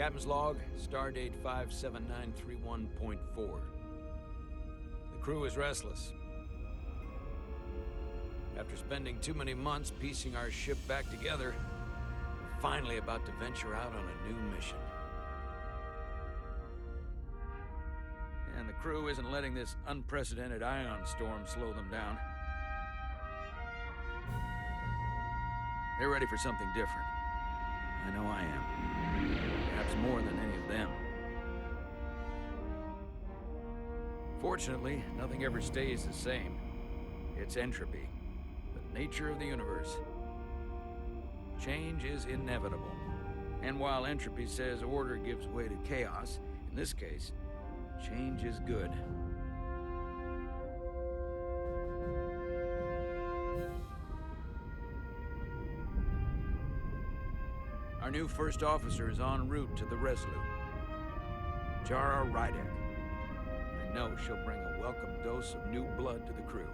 Captain's log, stardate 57931.4. The crew is restless. After spending too many months piecing our ship back together, we're finally about to venture out on a new mission. And the crew isn't letting this unprecedented ion storm slow them down. They're ready for something different. I know I am. Perhaps more than any of them. Fortunately, nothing ever stays the same. It's entropy, the nature of the universe. Change is inevitable. And while entropy says order gives way to chaos, in this case, change is good. Our new first officer is en route to the Resolute. Jara Rydek. I know she'll bring a welcome dose of new blood to the crew.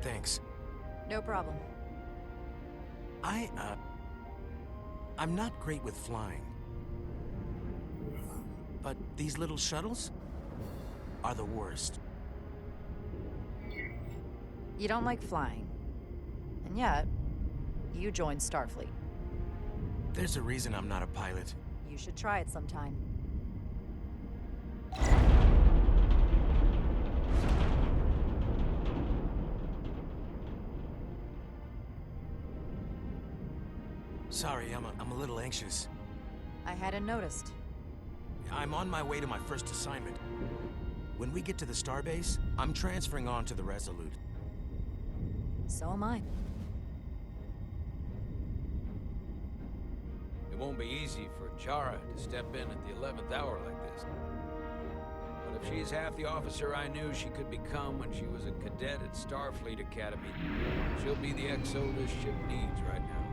Thanks. No problem. I'm not great with flying. But these little shuttles are the worst. You don't like flying. And yet, you joined Starfleet. There's a reason I'm not a pilot. You should try it sometime. Sorry, I'm a little anxious. I hadn't noticed. I'm on my way to my first assignment. When we get to the starbase, I'm transferring on to the Resolute. So am I. It won't be easy for Jara to step in at the 11th hour like this. But if she's half the officer I knew she could become when she was a cadet at Starfleet Academy, she'll be the XO this ship needs right now.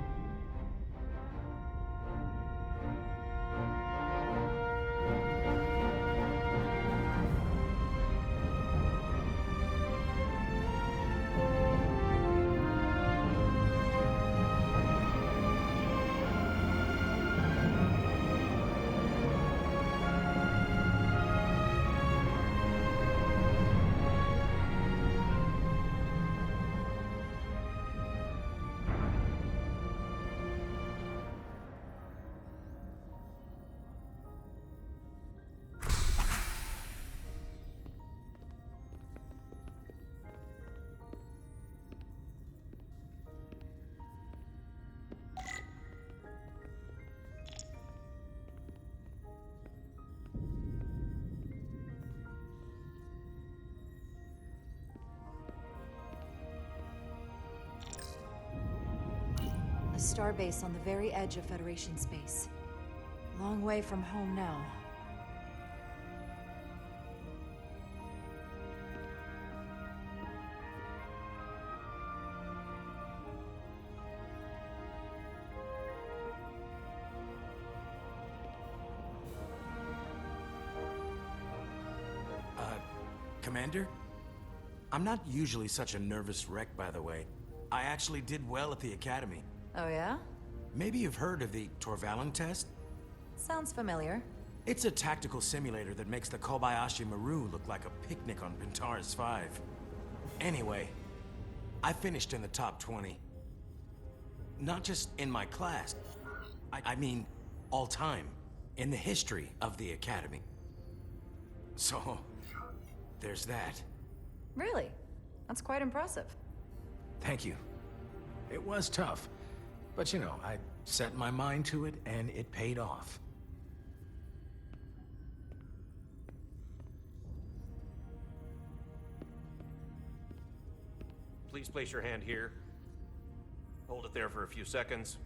A starbase on the very edge of Federation space. Long way from home now. Commander? I'm not usually such a nervous wreck, by the way. I actually did well at the Academy. Oh yeah? Maybe you've heard of the Torvalin test? Sounds familiar. It's a tactical simulator that makes the Kobayashi Maru look like a picnic on Pintaris 5. Anyway, I finished in the top 20. Not just in my class. I mean, all time. In the history of the Academy. So, there's that. Really? That's quite impressive. Thank you. It was tough. But you know, I set my mind to it and it paid off. Please place your hand here. Hold it there for a few seconds.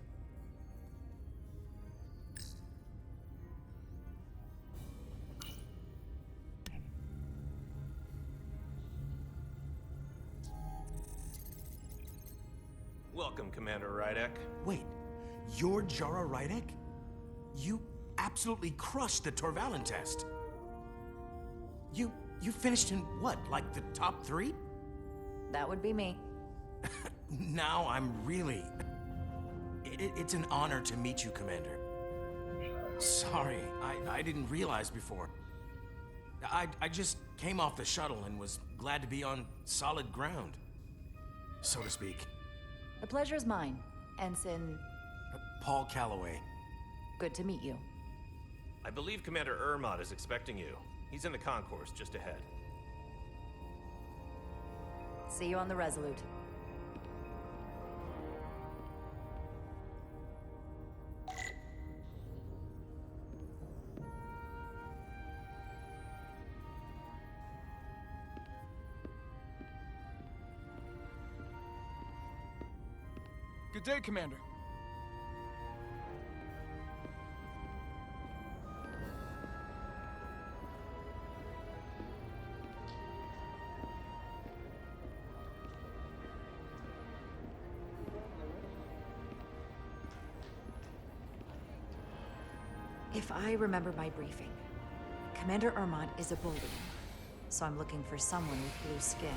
Welcome, Commander Rydek. Wait, you're Jara Rydek? You absolutely crushed the Torvalen test. You finished in what, like the top 3? That would be me. Now I'm really... It's an honor to meet you, Commander. Sorry, I didn't realize before. I just came off the shuttle and was glad to be on solid ground, so to speak. The pleasure is mine, Ensign. Paul Calloway. Good to meet you. I believe Commander Ermot is expecting you. He's in the concourse just ahead. See you on the Resolute. Good day, Commander. If I remember my briefing, Commander Ermot is a Bolian, so I'm looking for someone with blue skin.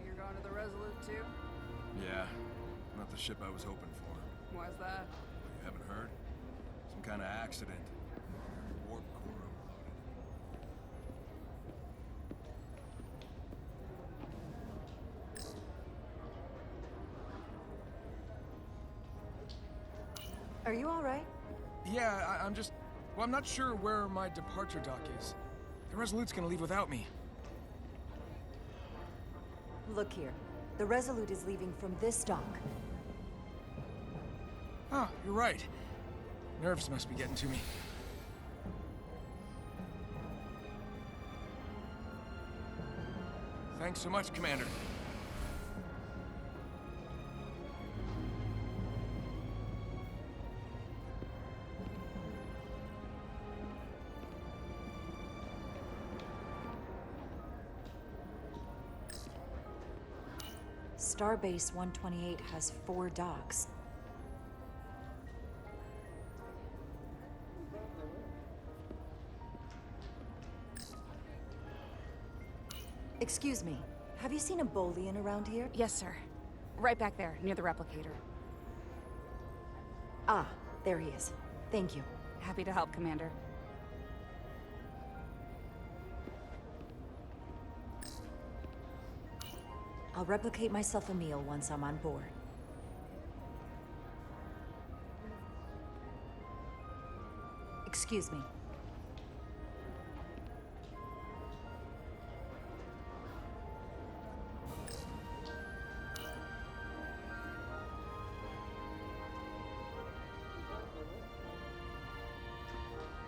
You're going to the Resolute too? Yeah, not the ship I was hoping for. Why's that? You haven't heard? Some kind of accident. Warp core overloaded. Are you all right? Yeah, I'm just... Well, I'm not sure where my departure dock is. The Resolute's gonna leave without me. Look here. The Resolute is leaving from this dock. Oh, you're right. Nerves must be getting to me. Thanks so much, Commander. Starbase 128 has 4 docks. Excuse me, have you seen a Bolian around here? Yes, sir. Right back there, near the replicator. Ah, there he is. Thank you. Happy to help, Commander. I'll replicate myself a meal once I'm on board. Excuse me.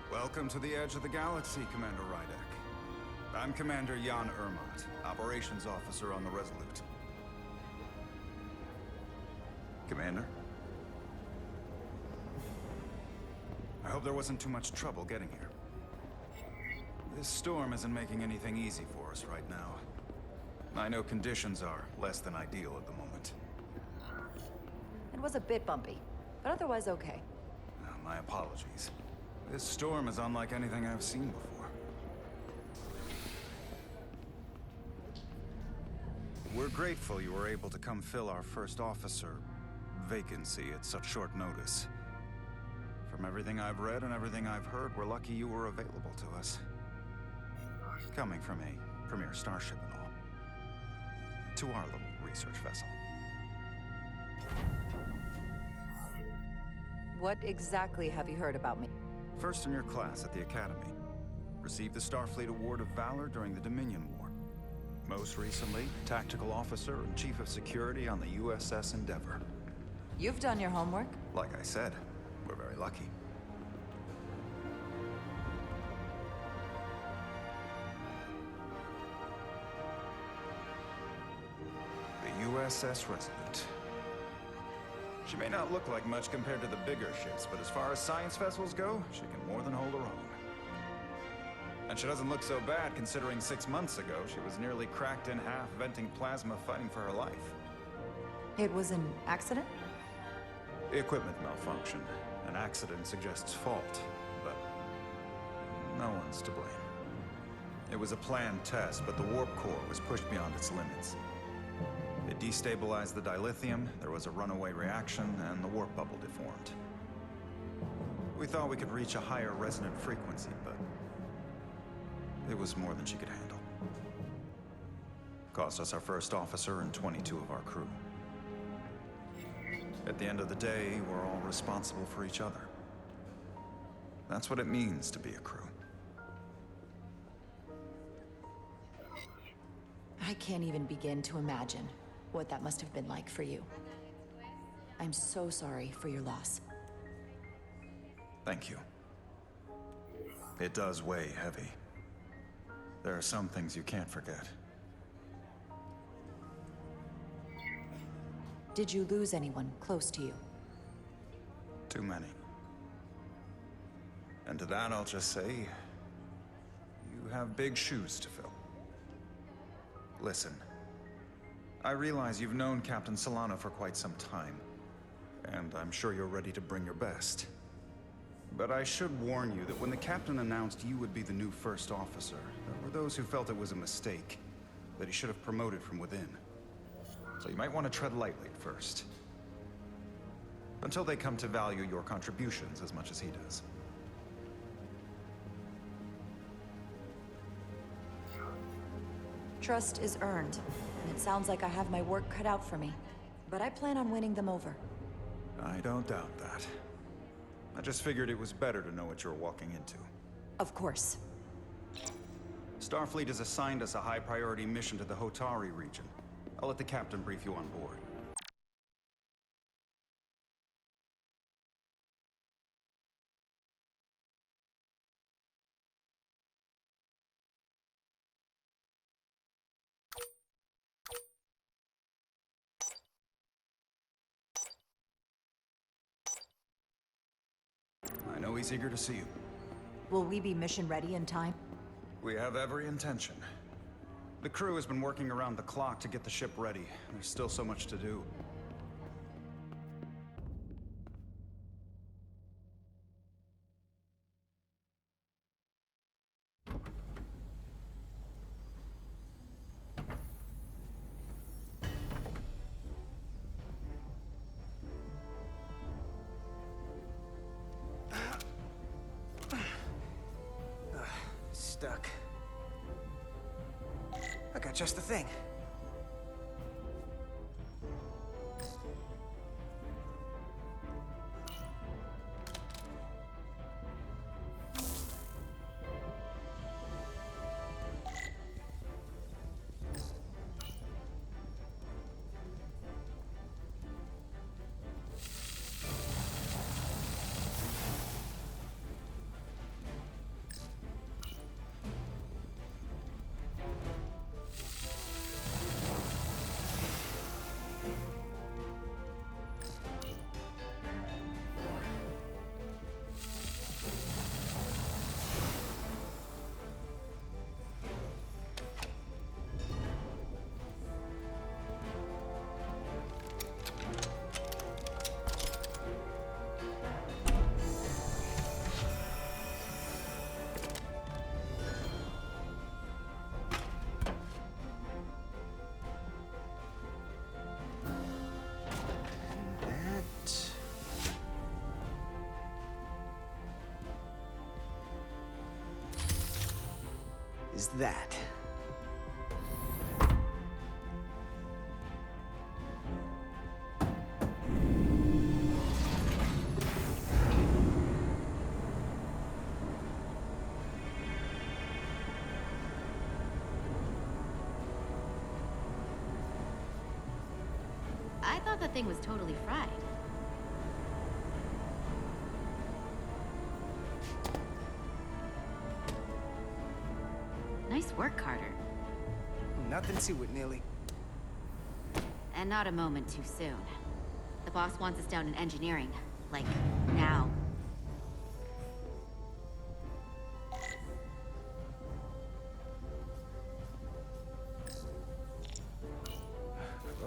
Welcome to the edge of the galaxy, Commander Rydek. I'm Commander Jan Ermot, Operations Officer on the Resolute. Commander? I hope there wasn't too much trouble getting here. This storm isn't making anything easy for us right now. I know conditions are less than ideal at the moment. It was a bit bumpy, but otherwise okay. My apologies. This storm is unlike anything I've seen before. We're grateful you were able to come fill our first officer vacancy at such short notice. From everything I've read and everything I've heard, we're lucky you were available to us. Coming from a premier starship and all. To our little research vessel. What exactly have you heard about me? First in your class at the Academy. Received the Starfleet Award of Valor during the Dominion War. Most recently, Tactical Officer and Chief of Security on the USS Endeavor. You've done your homework? Like I said, we're very lucky. The USS Resolute. She may not look like much compared to the bigger ships, but as far as science vessels go, she can more than hold her own. And she doesn't look so bad considering 6 months ago she was nearly cracked in half, venting plasma, fighting for her life. It was an accident? The equipment malfunctioned. An accident suggests fault, but no one's to blame. It was a planned test, but the warp core was pushed beyond its limits. It destabilized the dilithium, there was a runaway reaction, and the warp bubble deformed. We thought we could reach a higher resonant frequency, but it was more than she could handle. Cost us our first officer and 22 of our crew. At the end of the day, we're all responsible for each other. That's what it means to be a crew. I can't even begin to imagine what that must have been like for you. I'm so sorry for your loss. Thank you. It does weigh heavy. There are some things you can't forget. Did you lose anyone close to you? Too many. And to that I'll just say, you have big shoes to fill. Listen, I realize you've known Captain Solano for quite some time, and I'm sure you're ready to bring your best. But I should warn you that when the captain announced you would be the new first officer, there were those who felt it was a mistake, that he should have promoted from within. So you might want to tread lightly at first. Until they come to value your contributions as much as he does. Trust is earned, and it sounds like I have my work cut out for me. But I plan on winning them over. I don't doubt that. I just figured it was better to know what you're walking into. Of course. Starfleet has assigned us a high-priority mission to the Hotari region. I'll let the captain brief you on board. I know he's eager to see you. Will we be mission ready in time? We have every intention. The crew has been working around the clock to get the ship ready. There's still so much to do. Stuck. I got just the thing. Is that. I thought the thing was totally fried. Nice work, Carter. Nothing to it, Neely. And not a moment too soon. The boss wants us down in engineering. Like, now.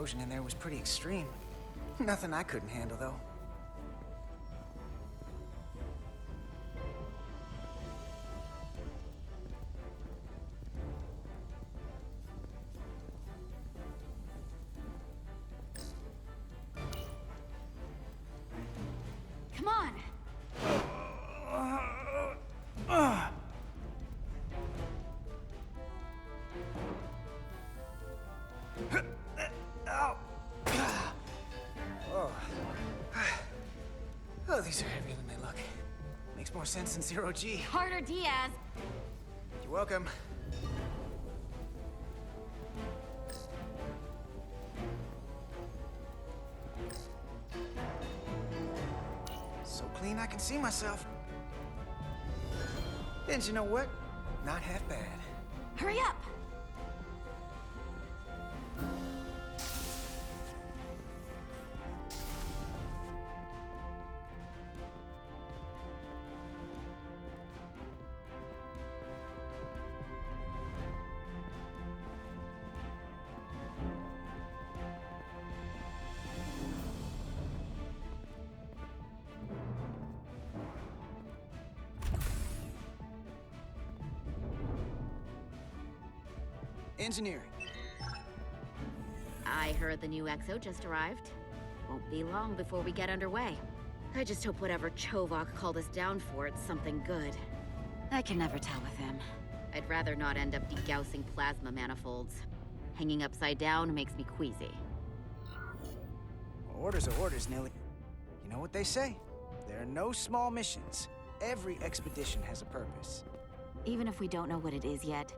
explosion in there was pretty extreme. Nothing I couldn't handle, though. Come on! Oh, these are heavier than they look. Makes more sense than zero G. Harder, Diaz! You're welcome. So clean I can see myself. And you know what? Not half bad. Hurry up! Engineering. I heard the new XO just arrived. Won't be long before we get underway. I just hope whatever Chovak called us down for, it's something good. I can never tell with him. I'd rather not end up degaussing plasma manifolds. Hanging upside down makes me queasy. Orders are orders, Nilly. You know what they say? There are no small missions. Every expedition has a purpose. Even if we don't know what it is yet.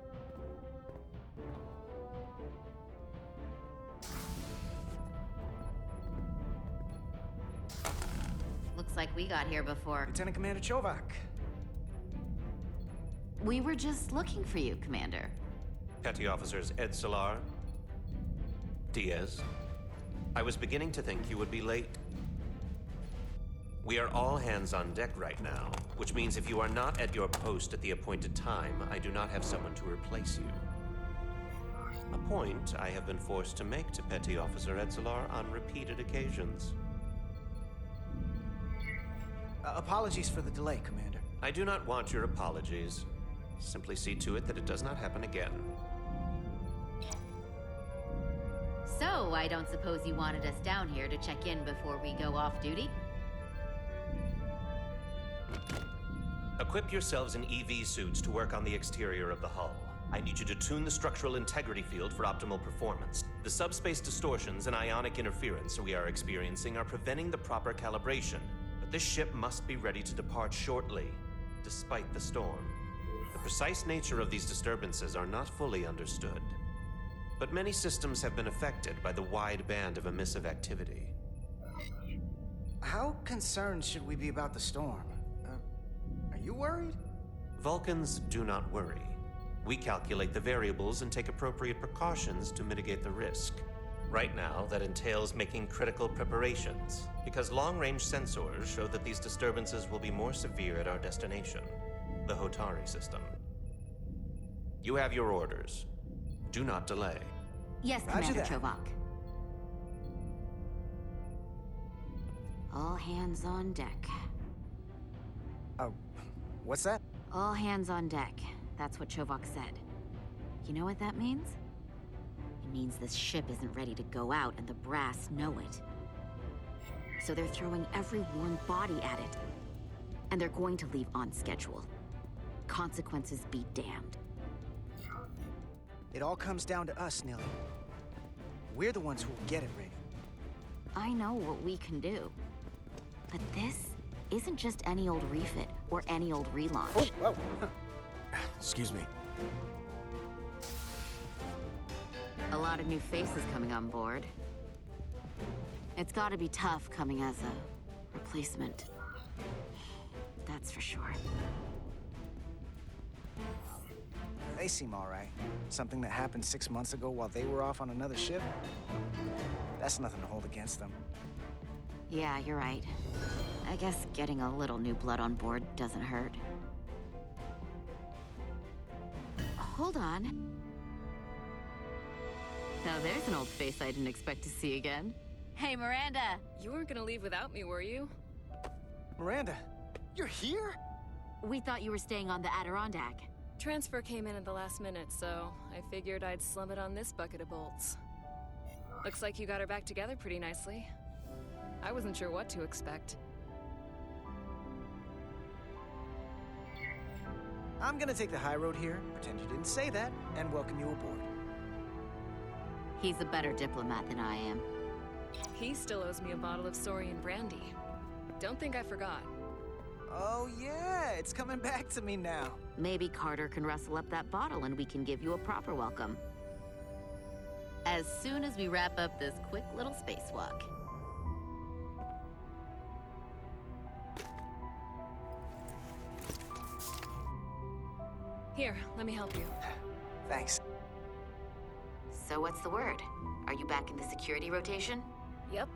Looks like we got here before. Lieutenant Commander Chovak. We were just looking for you, Commander. Petty Officers Ed Solar, Diaz. I was beginning to think you would be late. We are all hands on deck right now, which means if you are not at your post at the appointed time, I do not have someone to replace you. A point I have been forced to make to Petty Officer Edsolar on repeated occasions. Apologies for the delay, Commander. I do not want your apologies. Simply see to it that it does not happen again. So, I don't suppose you wanted us down here to check in before we go off duty? Equip yourselves in EV suits to work on the exterior of the hull. I need you to tune the structural integrity field for optimal performance. The subspace distortions and ionic interference we are experiencing are preventing the proper calibration. But this ship must be ready to depart shortly, despite the storm. The precise nature of these disturbances are not fully understood. But many systems have been affected by the wide band of emissive activity. How concerned should we be about the storm? Are you worried? Vulcans do not worry. We calculate the variables and take appropriate precautions to mitigate the risk. Right now, that entails making critical preparations, because long-range sensors show that these disturbances will be more severe at our destination, the Hotari system. You have your orders. Do not delay. Yes, Roger Commander that. Chovak. All hands on deck. What's that? All hands on deck. That's what Chovak said. You know what that means? It means this ship isn't ready to go out, and the brass know it. So they're throwing every warm body at it. And they're going to leave on schedule. Consequences be damned. It all comes down to us, Nilly. We're the ones who will get it ready. I know what we can do. But this isn't just any old refit or any old relaunch. Whoa. Excuse me. A lot of new faces coming on board. It's gotta be tough coming as a replacement. That's for sure. They seem all right. Something that happened 6 months ago while they were off on another ship? That's nothing to hold against them. Yeah, you're right. I guess getting a little new blood on board doesn't hurt. Hold on. Now there's an old face I didn't expect to see again. Hey, Miranda! You weren't gonna leave without me, were you? Miranda, you're here? We thought you were staying on the Adirondack. Transfer came in at the last minute, so I figured I'd slum it on this bucket of bolts. Looks like you got her back together pretty nicely. I wasn't sure what to expect. I'm gonna take the high road here, pretend you didn't say that, and welcome you aboard. He's a better diplomat than I am. He still owes me a bottle of Saurian brandy. Don't think I forgot. Oh yeah, it's coming back to me now. Maybe Carter can rustle up that bottle and we can give you a proper welcome. As soon as we wrap up this quick little spacewalk. Here, let me help you. Thanks. So what's the word? Are you back in the security rotation? Yep.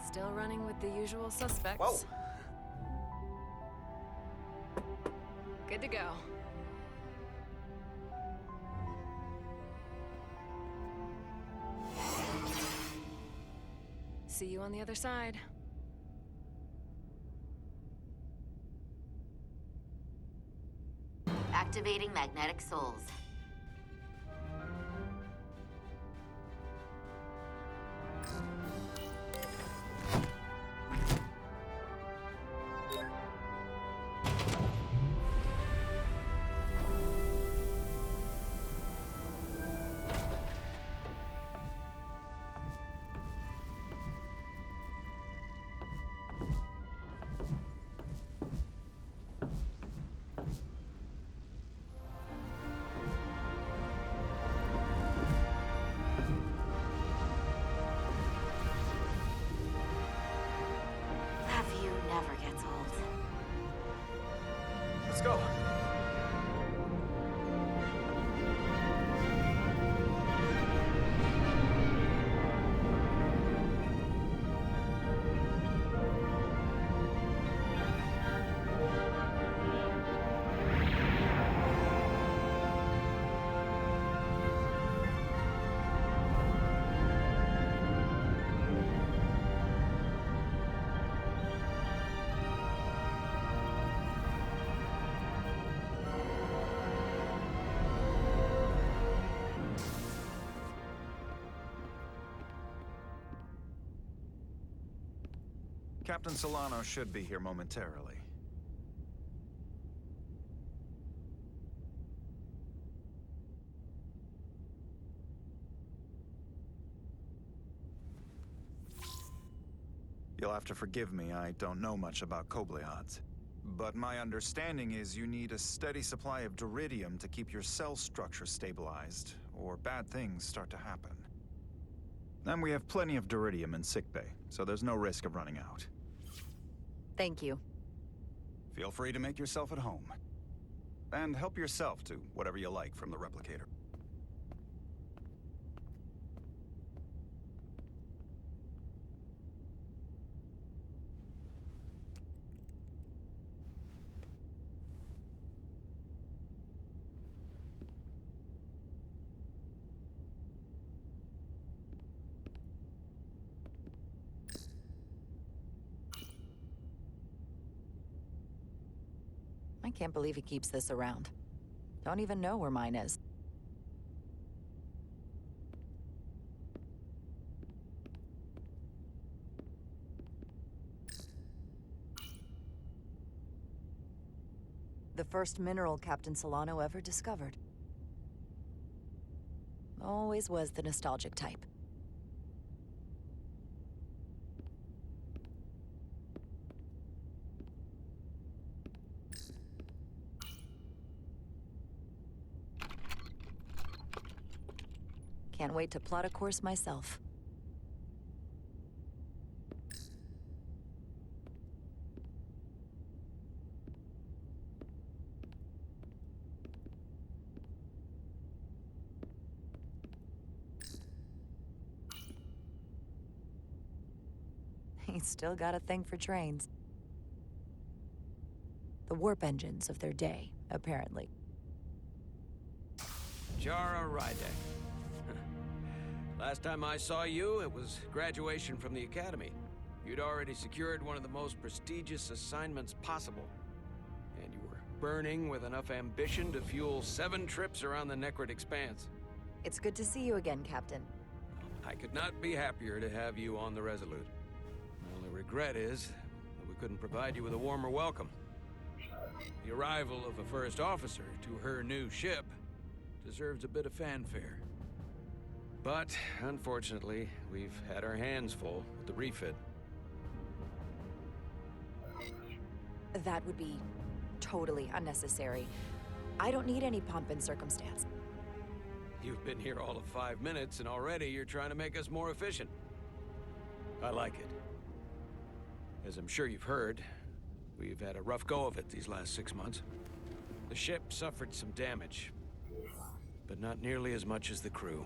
Still running with the usual suspects. Whoa! Good to go. See you on the other side. Activating magnetic souls. That view never gets old. Let's go. Captain Solano should be here momentarily. You'll have to forgive me, I don't know much about Kobleods. But my understanding is you need a steady supply of duridium to keep your cell structure stabilized, or bad things start to happen. And we have plenty of duridium in sickbay, so there's no risk of running out. Thank you. Feel free to make yourself at home. And help yourself to whatever you like from the replicator. I can't believe he keeps this around. Don't even know where mine is. The first mineral Captain Solano ever discovered. Always was the nostalgic type. Can't wait to plot a course myself. He's still got a thing for trains. The warp engines of their day, apparently. Jara Rydek. Last time I saw you, it was graduation from the academy. You'd already secured one of the most prestigious assignments possible. And you were burning with enough ambition to fuel 7 trips around the Necrid Expanse. It's good to see you again, Captain. I could not be happier to have you on the Resolute. The only regret is that we couldn't provide you with a warmer welcome. The arrival of a first officer to her new ship deserves a bit of fanfare. But, unfortunately, we've had our hands full with the refit. That would be totally unnecessary. I don't need any pomp and circumstance. You've been here all of 5 minutes, and already you're trying to make us more efficient. I like it. As I'm sure you've heard, we've had a rough go of it these last 6 months. The ship suffered some damage, but not nearly as much as the crew.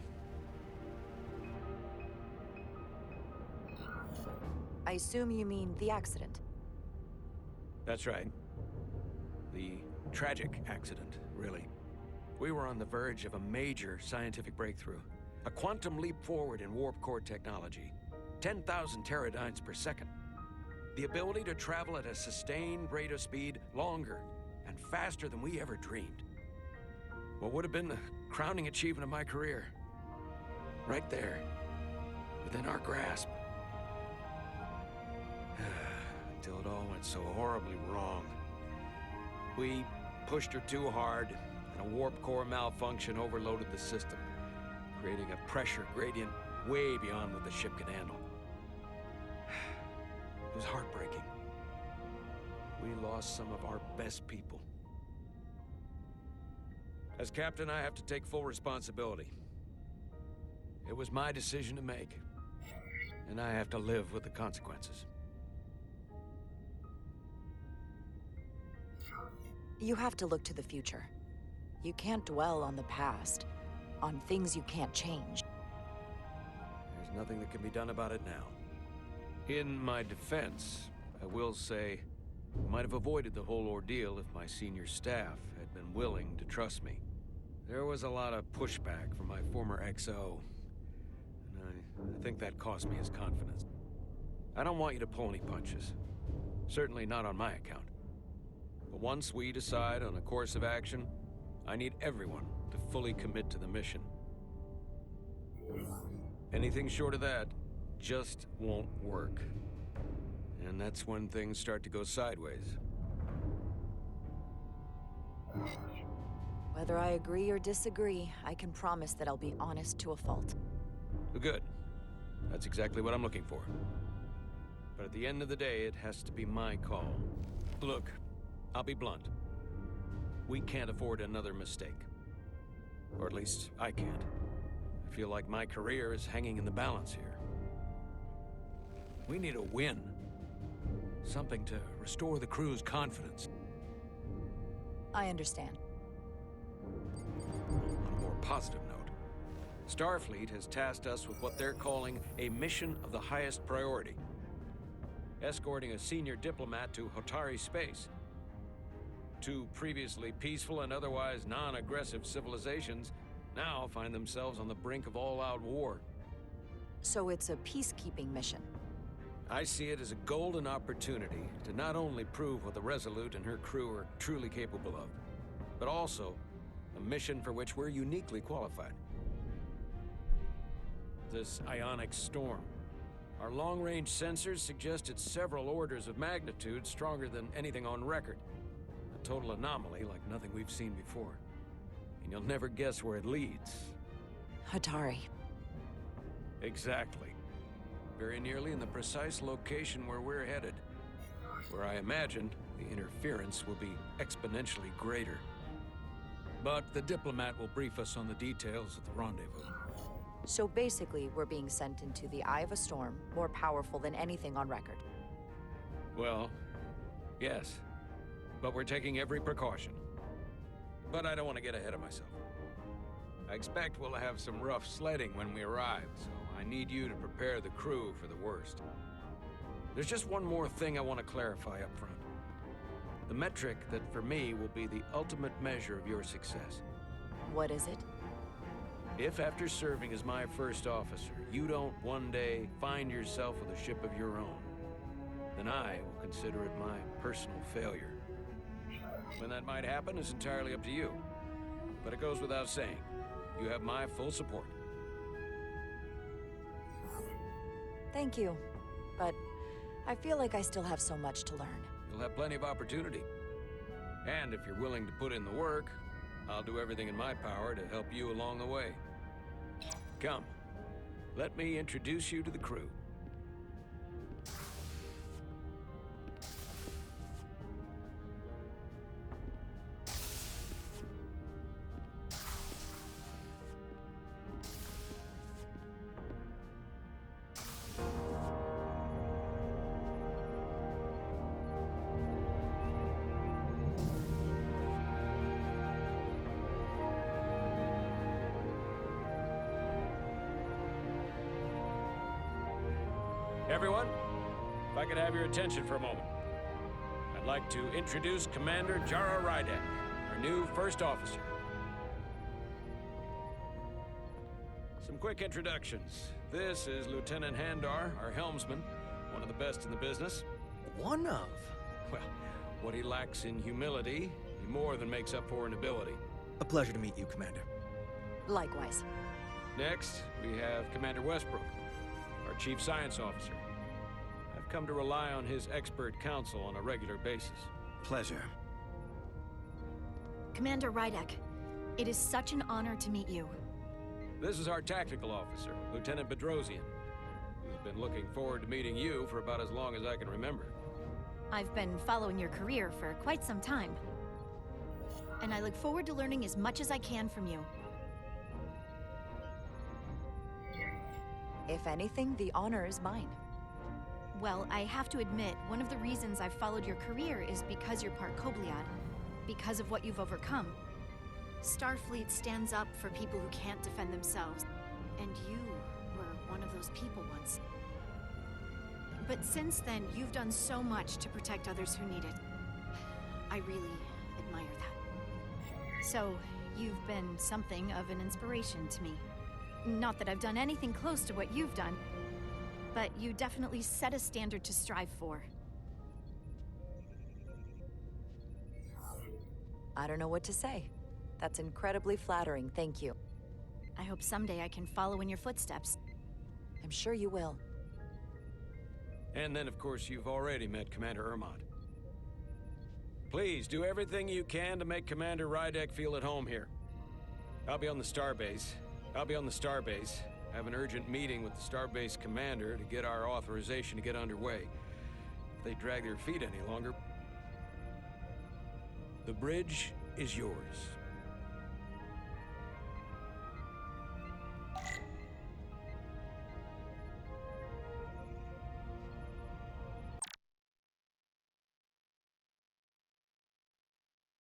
I assume you mean the accident. That's right. The tragic accident, really. We were on the verge of a major scientific breakthrough. A quantum leap forward in warp core technology. 10,000 teradynes per second. The ability to travel at a sustained rate of speed longer and faster than we ever dreamed. What would have been the crowning achievement of my career. Right there, within our grasp. Until it all went so horribly wrong. We pushed her too hard, and a warp core malfunction overloaded the system, creating a pressure gradient way beyond what the ship could handle. It was heartbreaking. We lost some of our best people. As captain, I have to take full responsibility. It was my decision to make, and I have to live with the consequences. You have to look to the future. You can't dwell on the past, on things you can't change. There's nothing that can be done about it now. In my defense, I will say, I might have avoided the whole ordeal if my senior staff had been willing to trust me. There was a lot of pushback from my former XO, and I think that cost me his confidence. I don't want you to pull any punches. Certainly not on my account. But once we decide on a course of action, I need everyone to fully commit to the mission. Anything short of that just won't work. And that's when things start to go sideways. Whether I agree or disagree, I can promise that I'll be honest to a fault. Good. That's exactly what I'm looking for. But at the end of the day, it has to be my call. Look, I'll be blunt. We can't afford another mistake. Or at least, I can't. I feel like my career is hanging in the balance here. We need a win. Something to restore the crew's confidence. I understand. On a more positive note, Starfleet has tasked us with what they're calling a mission of the highest priority. Escorting a senior diplomat to Hotari space. 2 previously peaceful and otherwise non-aggressive civilizations now find themselves on the brink of all-out war. So it's a peacekeeping mission. I see it as a golden opportunity to not only prove what the Resolute and her crew are truly capable of, but also a mission for which we're uniquely qualified. This ionic storm. Our long-range sensors suggest it's several orders of magnitude stronger than anything on record. A total anomaly like nothing we've seen before. And you'll never guess where it leads. Hotari. Exactly. Very nearly in the precise location where we're headed. Where I imagine the interference will be exponentially greater. But the diplomat will brief us on the details at the rendezvous. So basically, we're being sent into the eye of a storm, more powerful than anything on record. Well, yes. But we're taking every precaution. But I don't want to get ahead of myself. I expect we'll have some rough sledding when we arrive, so I need you to prepare the crew for the worst. There's just one more thing I want to clarify up front. The metric that for me will be the ultimate measure of your success. What is it? If after serving as my first officer, you don't one day find yourself with a ship of your own, then I will consider it my personal failure. When that might happen is entirely up to you. But it goes without saying, you have my full support. Thank you, but I feel like I still have so much to learn. You'll have plenty of opportunity. And if you're willing to put in the work, I'll do everything in my power to help you along the way. Come, let me introduce you to the crew. Everyone, if I could have your attention for a moment. I'd like to introduce Commander Jara Rydek, our new first officer. Some quick introductions. This is Lieutenant Handar, our helmsman, one of the best in the business. One of? Well, what he lacks in humility, he more than makes up for in ability. A pleasure to meet you, Commander. Likewise. Next, we have Commander Westbrook, our Chief Science Officer. I've come to rely on his expert counsel on a regular basis. Pleasure. Commander Rydek, it is such an honor to meet you. This is our tactical officer, Lieutenant Bedrosian, who's been looking forward to meeting you for about as long as I can remember. I've been following your career for quite some time, and I look forward to learning as much as I can from you. If anything, the honor is mine. Well, I have to admit, one of the reasons I've followed your career is because you're part Kobliad, because of what you've overcome. Starfleet stands up for people who can't defend themselves, and you were one of those people once. But since then, you've done so much to protect others who need it. I really admire that. So, you've been something of an inspiration to me. Not that I've done anything close to what you've done, but you definitely set a standard to strive for. I don't know what to say. That's incredibly flattering, thank you. I hope someday I can follow in your footsteps. I'm sure you will. And then, of course, you've already met Commander Ermont. Please, do everything you can to make Commander Rydek feel at home here. I'll be on the starbase. I have an urgent meeting with the starbase commander to get our authorization to get underway. If they drag their feet any longer... The bridge is yours.